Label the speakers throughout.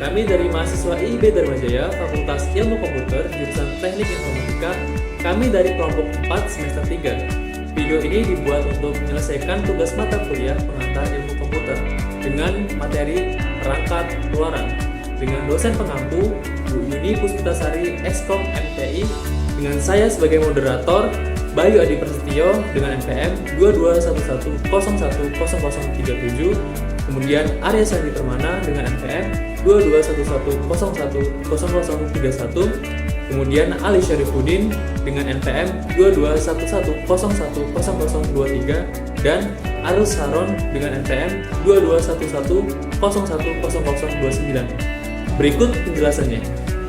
Speaker 1: Kami dari mahasiswa IIB Dharma Jaya, Fakultas Ilmu Komputer, jurusan Teknik Informatika. Kami dari kelompok 4 semester 3. Video ini dibuat untuk menyelesaikan tugas mata kuliah pengantar ilmu komputer dengan materi perangkat luaran dengan dosen pengampu Bu Yuni Puspitasari Eskom MTI, dengan saya sebagai moderator Bayu Adi Prasetyo dengan NPM 2211010037, kemudian Arya Sandi Permana dengan NPM 2211010031, kemudian Ali Syarifuddin dengan NPM 2211010023, dan Arus Saron dengan NPM 2211010029. Berikut penjelasannya.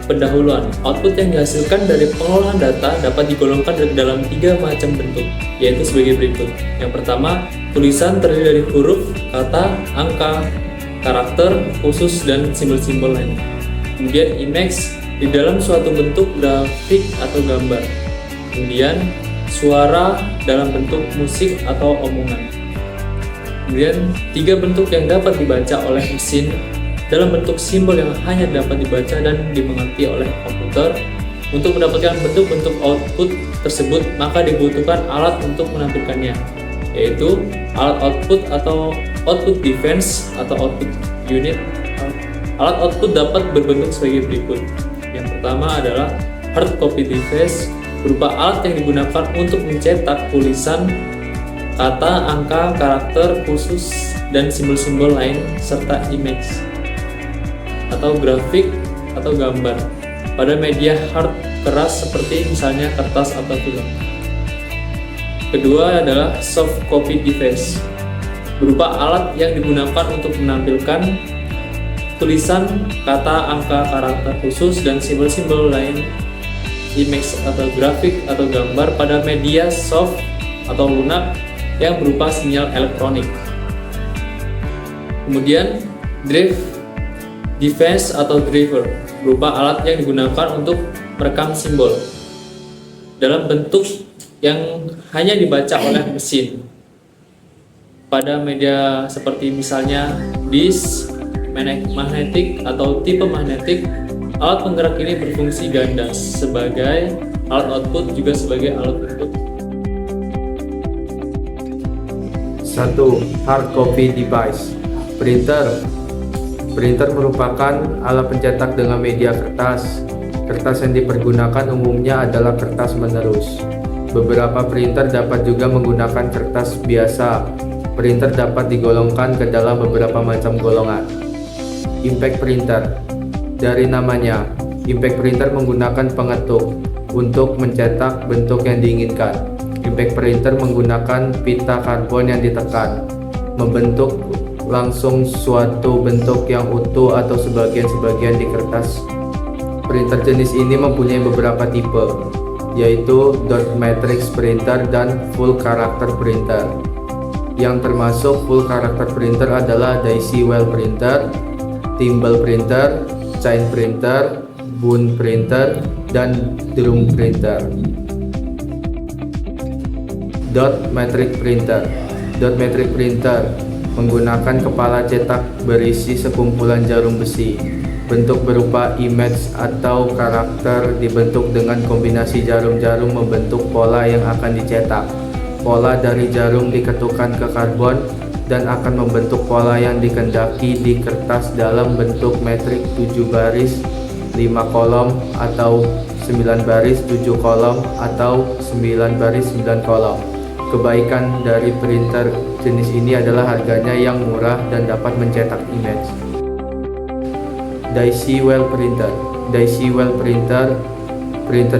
Speaker 1: Pendahuluan, output yang dihasilkan dari pengolahan data dapat digolongkan dalam 3 macam bentuk, yaitu sebagai berikut. Yang pertama, tulisan terdiri dari huruf, kata, angka, karakter, khusus, dan simbol-simbol lain. Kemudian image di dalam suatu bentuk grafik atau gambar. Kemudian suara dalam bentuk musik atau omongan. Kemudian 3 bentuk yang dapat dibaca oleh mesin dalam bentuk simbol yang hanya dapat dibaca dan dimengerti oleh komputer. Untuk mendapatkan bentuk-bentuk output tersebut, maka dibutuhkan alat untuk menampilkannya, yaitu alat output atau output device atau output unit. Alat output dapat berbentuk sebagai berikut. Yang pertama adalah hard copy device, berupa alat yang digunakan untuk mencetak tulisan, kata, angka, karakter, khusus, dan simbol-simbol lain, serta image atau grafik atau gambar pada media hard keras seperti misalnya kertas atau film. Kedua adalah soft copy device, berupa alat yang digunakan untuk menampilkan tulisan, kata, angka, karakter khusus, dan simbol-simbol lain, image atau grafik atau gambar pada media soft atau lunak yang berupa sinyal elektronik. Kemudian drive device atau driver, berupa alat yang digunakan untuk merekam simbol dalam bentuk yang hanya dibaca oleh mesin pada media seperti misalnya disk, magnetik atau tipe magnetik. Alat penggerak ini berfungsi ganda sebagai alat output juga sebagai alat input.
Speaker 2: 1. Hard copy device. Printer merupakan alat pencetak dengan media kertas. Kertas yang dipergunakan umumnya adalah kertas menerus. Beberapa printer dapat juga menggunakan kertas biasa. Printer dapat digolongkan ke dalam beberapa macam golongan. Impact printer. Dari namanya, impact printer menggunakan pengetuk untuk mencetak bentuk yang diinginkan. Impact printer menggunakan pita karbon yang ditekan, membentuk langsung suatu bentuk yang utuh atau sebagian-sebagian di kertas. Printer jenis ini mempunyai beberapa tipe, yaitu dot matrix printer dan full character printer. Yang termasuk full character printer adalah daisy well printer, thimble printer, chain printer, bone printer, dan drum printer. Dot matrix printer. Dot matrix printer menggunakan kepala cetak berisi sekumpulan jarum besi. Bentuk berupa image atau karakter dibentuk dengan kombinasi jarum-jarum membentuk pola yang akan dicetak. Pola dari jarum diketukkan ke karbon dan akan membentuk pola yang dikehendaki di kertas dalam bentuk metrik 7 baris 5 kolom atau 9 baris 7 kolom atau 9 baris 9 kolom. Kebaikan dari printer jenis ini adalah harganya yang murah dan dapat mencetak image. Daisy well printer. Daisy well printer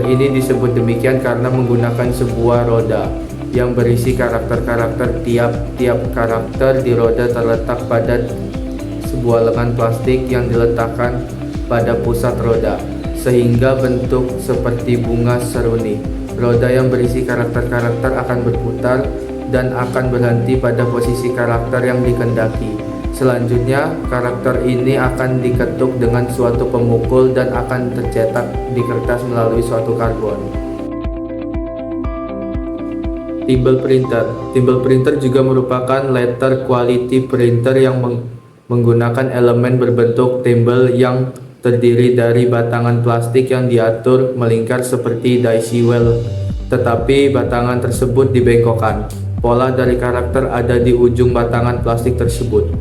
Speaker 2: ini disebut demikian karena menggunakan sebuah roda yang berisi karakter-karakter. Tiap karakter di roda terletak pada sebuah lengan plastik yang diletakkan pada pusat roda, sehingga bentuk seperti bunga seruni. Roda yang berisi karakter-karakter akan berputar dan akan berhenti pada posisi karakter yang dikehendaki. Selanjutnya, karakter ini akan diketuk dengan suatu pemukul dan akan tercetak di kertas melalui suatu karbon. Thimble printer. Thimble printer juga merupakan letter quality printer yang menggunakan elemen berbentuk timbal yang terdiri dari batangan plastik yang diatur melingkar seperti daisy well, tetapi batangan tersebut dibengkokkan. Pola dari karakter ada di ujung batangan plastik tersebut.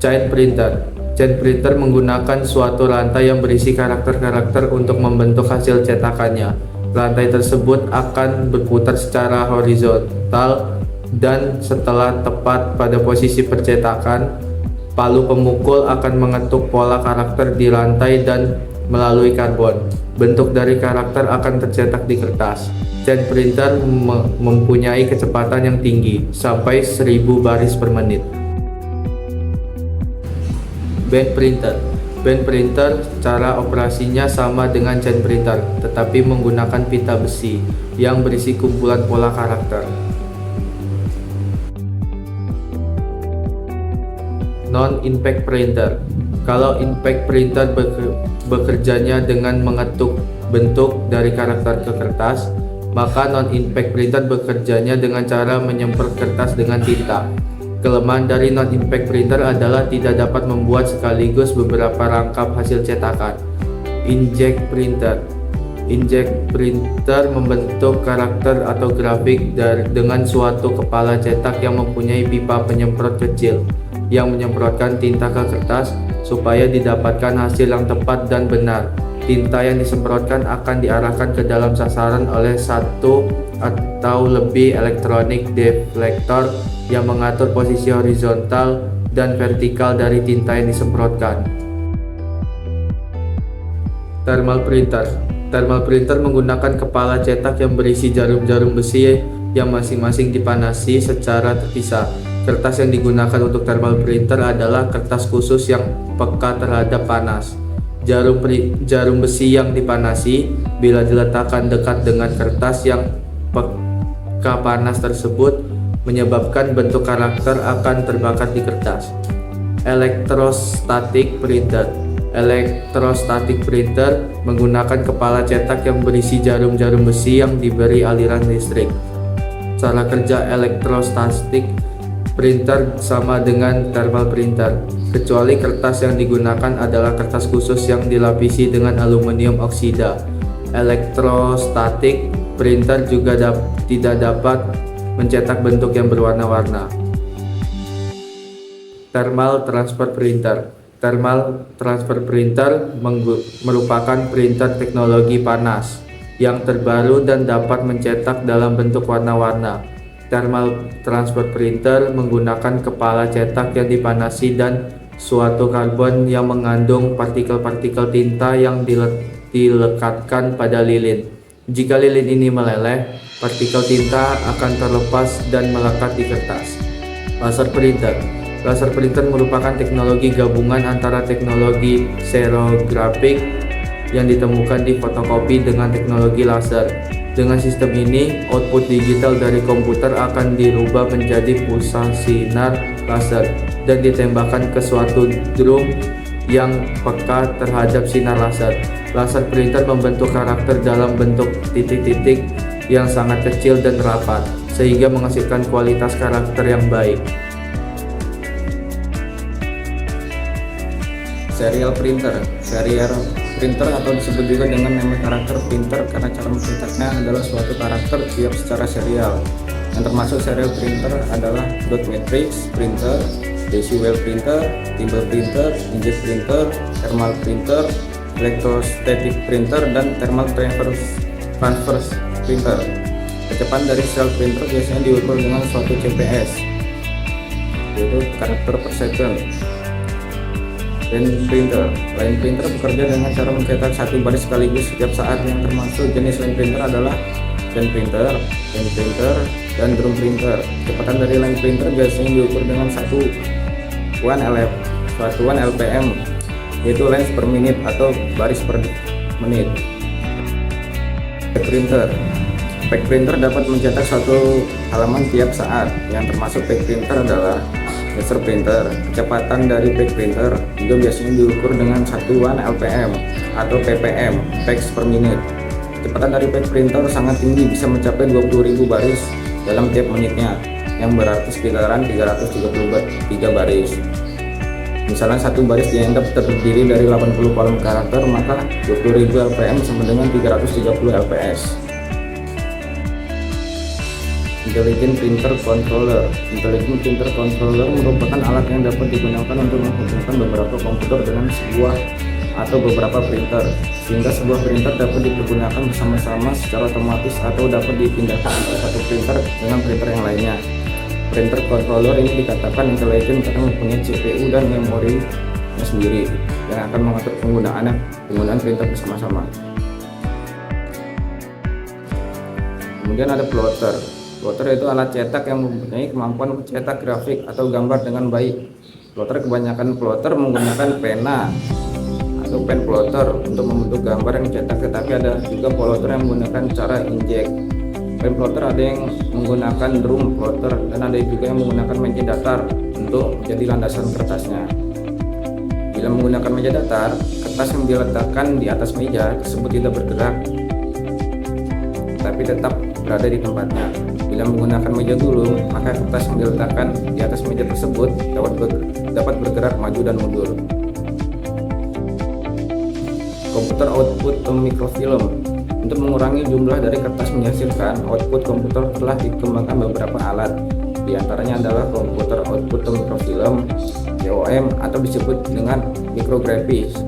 Speaker 2: Chain printer. Chain printer menggunakan suatu rantai yang berisi karakter-karakter untuk membentuk hasil cetakannya. Rantai tersebut akan berputar secara horizontal dan setelah tepat pada posisi percetakan, palu pemukul akan mengetuk pola karakter di rantai dan melalui karbon. Bentuk dari karakter akan tercetak di kertas. Chain printer mempunyai kecepatan yang tinggi, sampai 1000 baris per menit. Band printer. Band printer cara operasinya sama dengan chain printer, tetapi menggunakan pita besi yang berisi kumpulan pola karakter. Non-impact printer. Kalau impact printer bekerjanya dengan mengetuk bentuk dari karakter ke kertas, maka non-impact printer bekerjanya dengan cara menyemprot kertas dengan tinta. Kelemahan dari non-impact printer adalah tidak dapat membuat sekaligus beberapa rangkap hasil cetakan. Inkjet printer. Inkjet printer membentuk karakter atau grafik dengan suatu kepala cetak yang mempunyai pipa penyemprot kecil yang menyemprotkan tinta ke kertas supaya didapatkan hasil yang tepat dan benar. Tinta yang disemprotkan akan diarahkan ke dalam sasaran oleh satu atau lebih elektronik deflektor yang mengatur posisi horizontal dan vertikal dari tinta yang disemprotkan. Thermal printer. Thermal printer menggunakan kepala cetak yang berisi jarum-jarum besi yang masing-masing dipanasi secara terpisah. Kertas yang digunakan untuk thermal printer adalah kertas khusus yang peka terhadap panas. Jarum besi yang dipanasi bila diletakkan dekat dengan kertas yang peka panas tersebut menyebabkan bentuk karakter akan terbakar di kertas. Electrostatic printer. Electrostatic printer menggunakan kepala cetak yang berisi jarum-jarum besi yang diberi aliran listrik. Cara kerja electrostatic printer sama dengan thermal printer, kecuali kertas yang digunakan adalah kertas khusus yang dilapisi dengan aluminium oksida. Electrostatic printer juga tidak dapat mencetak bentuk yang berwarna-warna. Thermal transfer printer. Thermal transfer printer merupakan printer teknologi panas yang terbaru dan dapat mencetak dalam bentuk warna-warna. Thermal transfer printer menggunakan kepala cetak yang dipanasi dan suatu karbon yang mengandung partikel-partikel tinta yang dilekatkan pada lilin. Jika lilin ini meleleh, partikel tinta akan terlepas dan melekat di kertas. Laser printer. Laser printer merupakan teknologi gabungan antara teknologi serografik yang ditemukan di fotokopi dengan teknologi laser. Dengan sistem ini, output digital dari komputer akan dirubah menjadi pulsa sinar laser dan ditembakkan ke suatu drum yang peka terhadap sinar laser. Laser printer membentuk karakter dalam bentuk titik-titik yang sangat kecil dan rapat, sehingga menghasilkan kualitas karakter yang baik.
Speaker 3: Serial printer. Serial printer atau disebut juga dengan nama karakter printer karena cara mencetaknya adalah suatu karakter siap secara serial. Yang termasuk serial printer adalah dot matrix printer, daisy well printer, timbal printer, inkjet printer, thermal printer, electrostatic printer, dan thermal transfer printer. Kecepatan dari serial printer biasanya diukur dengan suatu CPS, yaitu karakter per second. Line printer. Line printer bekerja dengan cara mencetak satu baris sekaligus setiap saat. Yang termasuk jenis line printer adalah pen printer, pen printer, dan drum printer. Kecepatan dari line printer biasanya diukur dengan satuan LPM, yaitu lines per menit atau baris per menit. Pack printer. Pack printer dapat mencetak suatu halaman tiap saat. Yang termasuk pack printer adalah laser printer. Kecepatan dari pack printer juga biasanya diukur dengan satuan LPM atau ppm, packs per minute. Kecepatan dari pack printer sangat tinggi, bisa mencapai 20.000 baris dalam tiap menitnya, yang berarti sekitaran 333 baris. Misalnya satu baris dianggap terdiri dari 80 kolom karakter, maka 20.000 LPM sama dengan 330 LPS. Intelligent Printer Controller. Intelligent Printer Controller merupakan alat yang dapat digunakan untuk menghubungkan beberapa komputer dengan sebuah atau beberapa printer, sehingga sebuah printer dapat dipergunakan bersama-sama secara otomatis atau dapat dipindahkan antara satu printer dengan printer yang lainnya. Printer controller ini dikatakan intelligent karena mempunyai CPU dan memori sendiri yang akan mengatur penggunaan printer bersama-sama. Kemudian ada plotter. Plotter itu alat cetak yang mempunyai kemampuan mencetak grafik atau gambar dengan baik. Kebanyakan plotter menggunakan pena atau pen plotter untuk membentuk gambar yang dicetak, tetapi ada juga plotter yang menggunakan cara injek. Pen plotter ada yang menggunakan drum plotter dan ada juga yang menggunakan meja datar untuk menjadi landasan kertasnya. Bila menggunakan meja datar, kertas yang diletakkan di atas meja tersebut tidak bergerak, tapi tetap berada di tempatnya. Bila menggunakan meja gulung, maka kertas yang diletakkan di atas meja tersebut dapat bergerak maju dan mundur. Komputer output microfilm. Untuk mengurangi jumlah dari kertas menghasilkan output komputer telah dikembangkan beberapa alat. Di antaranya adalah komputer output microfilm (COM) atau disebut dengan micrographics.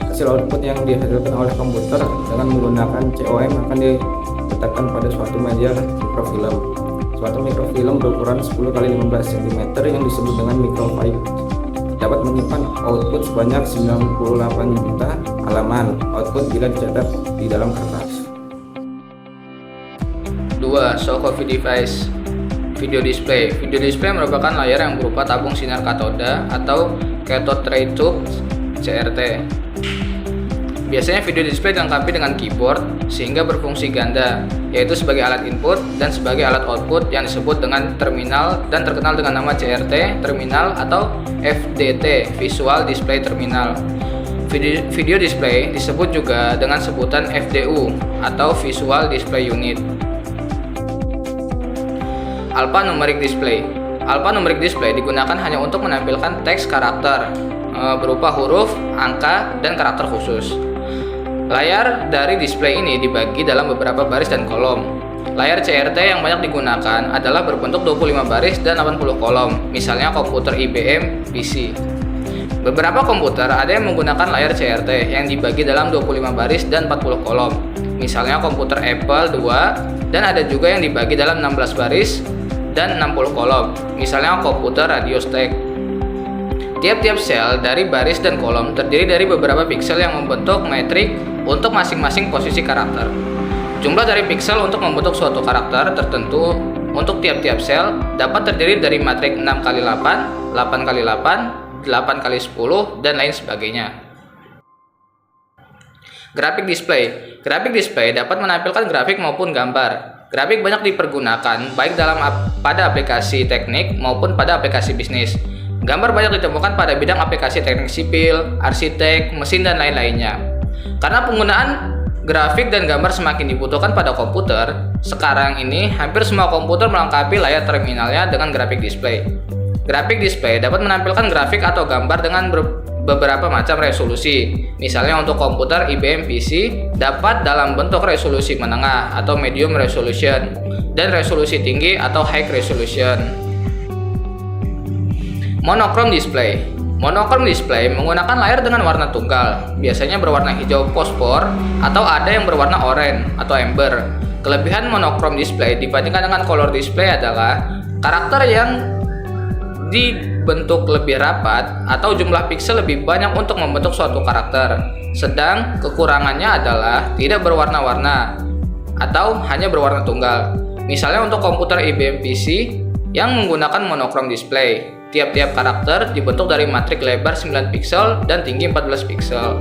Speaker 3: Hasil output yang dihasilkan oleh komputer dengan menggunakan COM akan diletakkan pada suatu media mikrofilm. Suatu mikrofilm berukuran 10x15 cm yang disebut dengan microfiche dapat menyimpan output sebanyak 98 juta halaman output bila dicetak di dalam kertas.
Speaker 4: 2. Show coffee device. Video display. Video display merupakan layar yang berupa tabung sinar katoda atau cathode ray tube CRT. Biasanya video display dilengkapi dengan keyboard sehingga berfungsi ganda, yaitu sebagai alat input dan sebagai alat output yang disebut dengan terminal dan terkenal dengan nama CRT terminal atau VDT Visual Display Terminal. Video display disebut juga dengan sebutan VDU atau Visual Display Unit. Alphanumeric display. Alphanumeric display digunakan hanya untuk menampilkan teks karakter berupa huruf, angka, dan karakter khusus. Layar dari display ini dibagi dalam beberapa baris dan kolom. Layar CRT yang banyak digunakan adalah berbentuk 25 baris dan 80 kolom, misalnya komputer IBM PC. Beberapa komputer ada yang menggunakan layar CRT yang dibagi dalam 25 baris dan 40 kolom, misalnya komputer Apple II, dan ada juga yang dibagi dalam 16 baris dan 60 kolom, misalnya komputer Radiostek. Tiap-tiap sel dari baris dan kolom terdiri dari beberapa piksel yang membentuk metrik untuk masing-masing posisi karakter. Jumlah dari piksel untuk membentuk suatu karakter tertentu untuk tiap-tiap sel dapat terdiri dari matrik 6x8, 8x8, 8x10, dan lain sebagainya. Grafik display. Grafik display dapat menampilkan grafik maupun gambar. Grafik banyak dipergunakan baik pada aplikasi teknik maupun pada aplikasi bisnis. Gambar banyak ditemukan pada bidang aplikasi teknik sipil, arsitek, mesin, dan lain-lainnya. Karena penggunaan grafik dan gambar semakin dibutuhkan pada komputer, sekarang ini hampir semua komputer melengkapi layar terminalnya dengan grafik display. Grafik display dapat menampilkan grafik atau gambar dengan beberapa macam resolusi. Misalnya untuk komputer IBM PC dapat dalam bentuk resolusi menengah atau medium resolution dan resolusi tinggi atau high resolution. Monochrome display. Monochrome display menggunakan layar dengan warna tunggal, biasanya berwarna hijau fosfor atau ada yang berwarna oranye atau amber. Kelebihan monochrome display dibandingkan dengan color display adalah karakter yang dibentuk lebih rapat atau jumlah piksel lebih banyak untuk membentuk suatu karakter. Sedang kekurangannya adalah tidak berwarna-warna atau hanya berwarna tunggal. Misalnya untuk komputer IBM PC yang menggunakan monochrome display, tiap-tiap karakter dibentuk dari matrik lebar 9 piksel dan tinggi 14 piksel.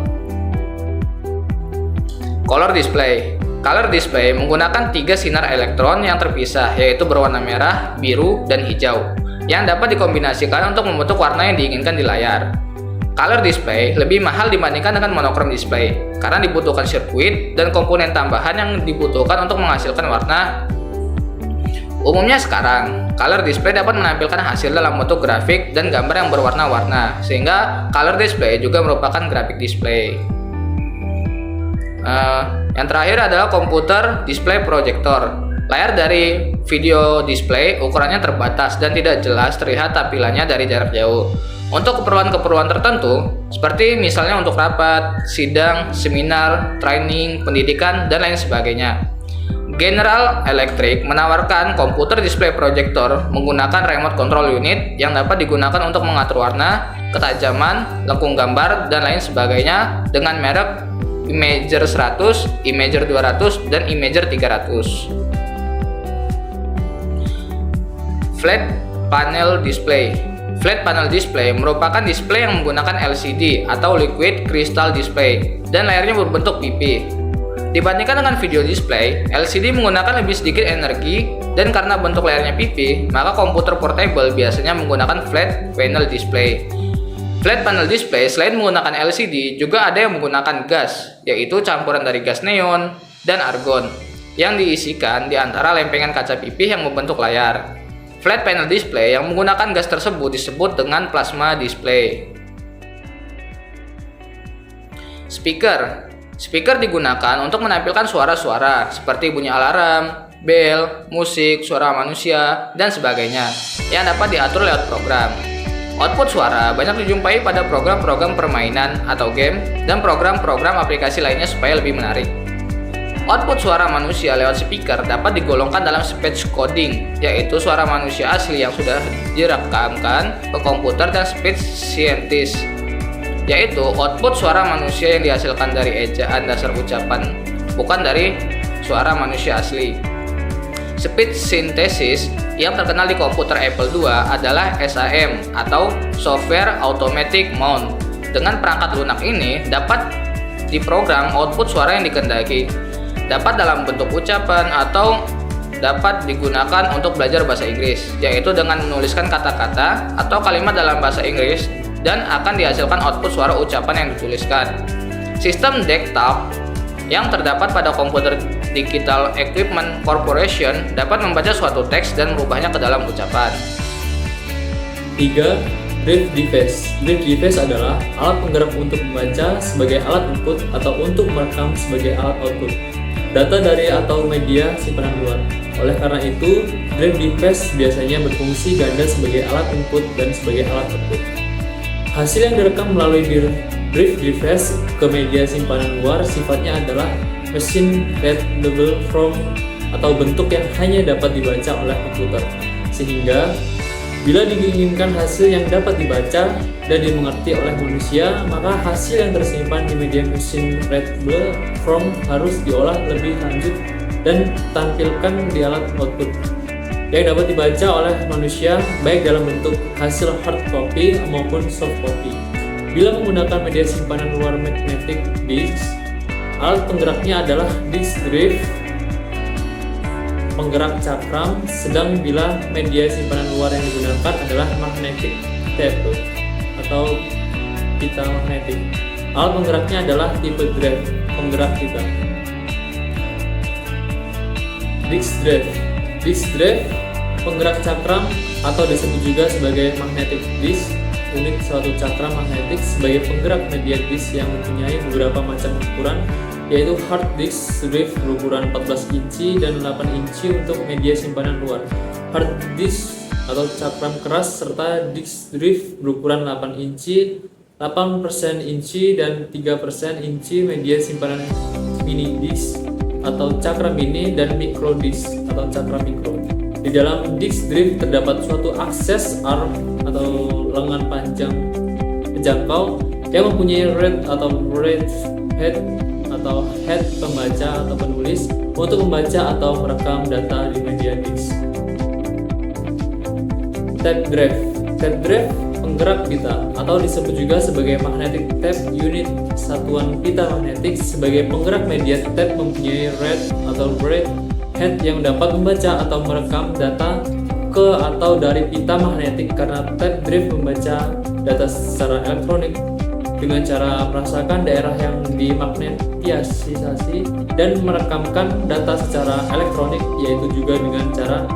Speaker 4: Color display. Color display menggunakan 3 sinar elektron yang terpisah, yaitu berwarna merah, biru, dan hijau, yang dapat dikombinasikan untuk membentuk warna yang diinginkan di layar. Color display lebih mahal dibandingkan dengan monochrome display karena dibutuhkan sirkuit dan komponen tambahan yang dibutuhkan untuk menghasilkan warna Umumnya sekarang, color display dapat menampilkan hasil dalam bentuk grafik dan gambar yang berwarna-warna, sehingga color display juga merupakan graphic display. Yang terakhir adalah komputer display projector. Layar dari video display ukurannya terbatas dan tidak jelas terlihat tampilannya dari jarak jauh. Untuk keperluan-keperluan tertentu, seperti misalnya untuk rapat, sidang, seminar, training, pendidikan, dan lain sebagainya. General Electric menawarkan komputer display projector menggunakan remote control unit yang dapat digunakan untuk mengatur warna, ketajaman, lengkung gambar, dan lain sebagainya dengan merek Imager 100, Imager 200, dan Imager 300. Flat panel display. Flat panel display merupakan display yang menggunakan LCD atau liquid crystal display dan layarnya berbentuk pipi. Dibandingkan dengan video display, LCD menggunakan lebih sedikit energi dan karena bentuk layarnya pipi, maka komputer portable biasanya menggunakan flat panel display. Flat panel display selain menggunakan LCD juga ada yang menggunakan gas, yaitu campuran dari gas neon dan argon yang diisikan di antara lempengan kaca pipih yang membentuk layar. Flat panel display yang menggunakan gas tersebut disebut dengan plasma display. Speaker digunakan untuk menampilkan suara-suara seperti bunyi alarm, bel, musik, suara manusia, dan sebagainya yang dapat diatur lewat program. Output suara banyak dijumpai pada program-program permainan atau game dan program-program aplikasi lainnya supaya lebih menarik. Output suara manusia lewat speaker dapat digolongkan dalam speech coding, yaitu suara manusia asli yang sudah direkamkan ke komputer, dan speech scientist, yaitu output suara manusia yang dihasilkan dari ejaan dasar ucapan, bukan dari suara manusia asli. Speech synthesis yang terkenal di komputer Apple II adalah SAM atau Software Automatic Mount. Dengan perangkat lunak ini dapat diprogram output suara yang dikehendaki, dapat dalam bentuk ucapan atau dapat digunakan untuk belajar bahasa Inggris, yaitu dengan menuliskan kata-kata atau kalimat dalam bahasa Inggris dan akan dihasilkan output suara ucapan yang dituliskan. Sistem desktop yang terdapat pada komputer Digital Equipment Corporation dapat membaca suatu teks dan merubahnya ke dalam ucapan.
Speaker 1: 3. Brief device. Brief device adalah alat penggerak untuk membaca sebagai alat input atau untuk merekam sebagai alat output data dari atau media simpanan luar. Oleh karena itu, brief device biasanya berfungsi ganda sebagai alat input dan sebagai alat output. Hasil yang direkam melalui brief device ke media simpanan luar sifatnya adalah machine readable form atau bentuk yang hanya dapat dibaca oleh komputer. Sehingga bila diinginkan hasil yang dapat dibaca dan dimengerti oleh manusia, maka hasil yang tersimpan di media machine readable form harus diolah lebih lanjut dan tampilkan di alat output yang dapat dibaca oleh manusia, baik dalam bentuk hasil hard copy maupun soft copy. Bila menggunakan media simpanan luar magnetic disk, alat penggeraknya adalah disk drive penggerak cakram, sedang bila media simpanan luar yang digunakan adalah magnetic tape atau pita magnetik. Alat penggeraknya adalah tipe drive penggerak pita. Disk drive penggerak cakram atau disebut juga sebagai magnetic disk. Unit suatu cakram magnetik sebagai penggerak media disk yang mempunyai beberapa macam ukuran, yaitu hard disk drive berukuran 14 inci dan 8 inci untuk media simpanan luar, hard disk atau cakram keras, serta disk drive berukuran 8 inci, 8% inci, dan 3% inci media simpanan mini disk atau cakram mini, dan micro disk atau cakram mikro. Di dalam disk drive terdapat suatu akses arm atau lengan panjang penjangkau yang mempunyai read atau read head atau head pembaca atau penulis untuk membaca atau merekam data di media disk. Tape drive penggerak pita atau disebut juga sebagai magnetic tape unit. Satuan pita magnetik sebagai penggerak media tape mempunyai read atau read head yang dapat membaca atau merekam data ke atau dari pita magnetik, karena tape drive membaca data secara elektronik dengan cara merasakan daerah yang dimagnetisasi dan merekamkan data secara elektronik, yaitu juga dengan cara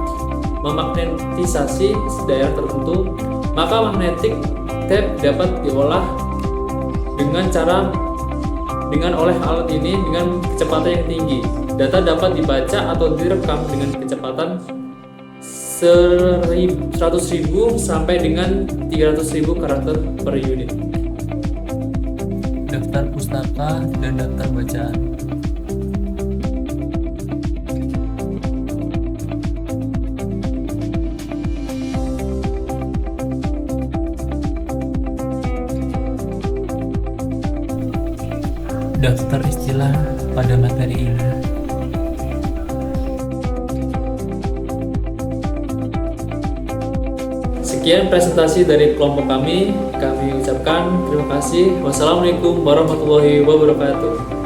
Speaker 1: memagnetisasi daerah tertentu, maka magnetic tape dapat diolah dengan oleh alat ini dengan kecepatan yang tinggi. Data dapat dibaca atau direkam dengan kecepatan 100.000 sampai dengan 300.000 karakter per unit. Daftar pustaka dan daftar bacaan. Daftar istilah pada materi ini. Sekian presentasi dari kelompok kami. Kami ucapkan terima kasih. Wassalamualaikum warahmatullahi wabarakatuh.